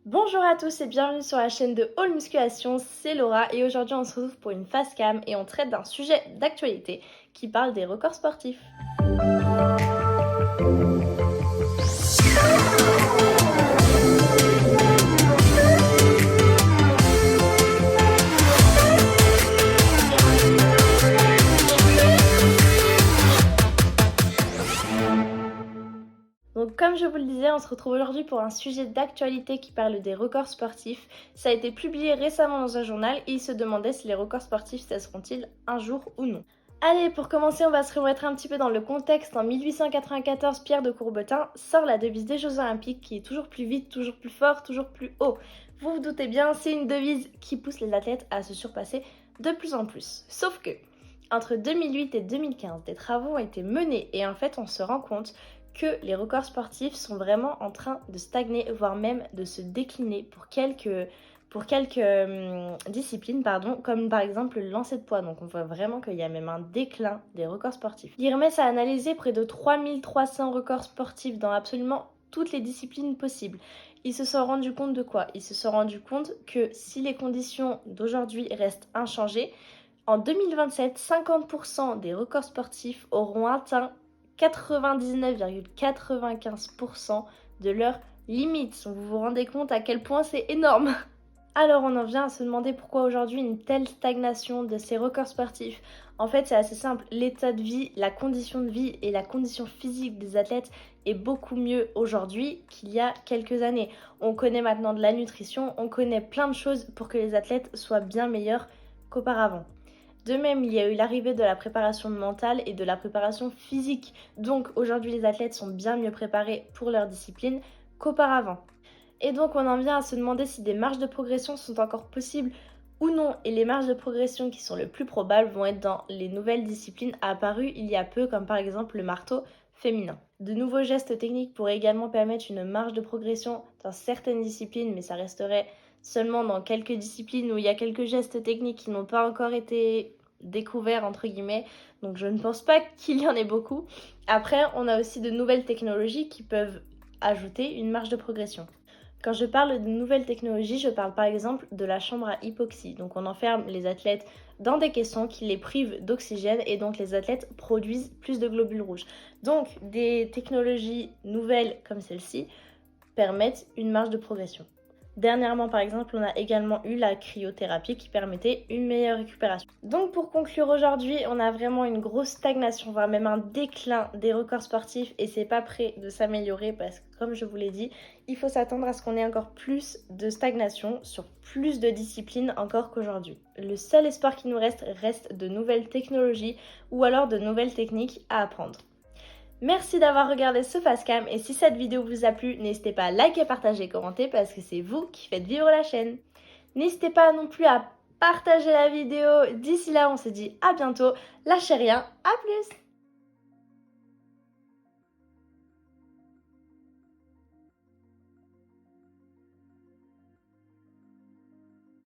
Bonjour à tous et bienvenue sur la chaîne de All Musculation, c'est Laura et aujourd'hui on se retrouve pour une face cam et on traite d'un sujet d'actualité qui parle des records sportifs. Donc comme je vous le disais, on se retrouve aujourd'hui pour un sujet d'actualité qui parle des records sportifs. Ça a été publié récemment dans un journal et il se demandait si les records sportifs cesseront-ils un jour ou non. Allez, pour commencer, on va se remettre un petit peu dans le contexte. En 1894, Pierre de Coubertin sort la devise des Jeux Olympiques qui est toujours plus vite, toujours plus fort, toujours plus haut. Vous vous doutez bien, c'est une devise qui pousse les athlètes à se surpasser de plus en plus. Sauf que, entre 2008 et 2015, des travaux ont été menés et en fait, on se rend compte que les records sportifs sont vraiment en train de stagner, voire même de se décliner pour quelques disciplines, comme par exemple le lancer de poids. Donc on voit vraiment qu'il y a même un déclin des records sportifs. L'IRMES a analysé près de 3300 records sportifs dans absolument toutes les disciplines possibles. Ils se sont rendus compte de quoi? Ils se sont rendus compte que si les conditions d'aujourd'hui restent inchangées, en 2027, 50% des records sportifs auront atteint 99,95% de leur limite. Vous vous rendez compte à quel point c'est énorme? Alors on en vient à se demander pourquoi aujourd'hui une telle stagnation de ces records sportifs. En fait, c'est assez simple, l'état de vie, la condition de vie et la condition physique des athlètes est beaucoup mieux aujourd'hui qu'il y a quelques années. On connaît maintenant de la nutrition, on connaît plein de choses pour que les athlètes soient bien meilleurs qu'auparavant. De même, il y a eu l'arrivée de la préparation mentale et de la préparation physique. Donc aujourd'hui, les athlètes sont bien mieux préparés pour leur discipline qu'auparavant. Et donc on en vient à se demander si des marges de progression sont encore possibles ou non. Et les marges de progression qui sont le plus probables vont être dans les nouvelles disciplines apparues il y a peu, comme par exemple le marteau féminin. De nouveaux gestes techniques pourraient également permettre une marge de progression dans certaines disciplines, mais ça resterait seulement dans quelques disciplines où il y a quelques gestes techniques qui n'ont pas encore été découverts entre guillemets, donc je ne pense pas qu'il y en ait beaucoup. Après, on a aussi de nouvelles technologies qui peuvent ajouter une marge de progression. Quand je parle de nouvelles technologies, je parle par exemple de la chambre à hypoxie. Donc on enferme les athlètes dans des caissons qui les privent d'oxygène et donc les athlètes produisent plus de globules rouges. Donc des technologies nouvelles comme celle-ci permettent une marge de progression. Dernièrement, par exemple, on a également eu la cryothérapie qui permettait une meilleure récupération. Donc pour conclure aujourd'hui, on a vraiment une grosse stagnation, voire même un déclin des records sportifs et c'est pas prêt de s'améliorer parce que comme je vous l'ai dit, il faut s'attendre à ce qu'on ait encore plus de stagnation sur plus de disciplines encore qu'aujourd'hui. Le seul espoir qui nous reste de nouvelles technologies ou alors de nouvelles techniques à apprendre. Merci d'avoir regardé ce facecam et si cette vidéo vous a plu, n'hésitez pas à liker, partager et commenter parce que c'est vous qui faites vivre la chaîne. N'hésitez pas non plus à partager la vidéo. D'ici là, on se dit à bientôt. Lâchez rien, à plus!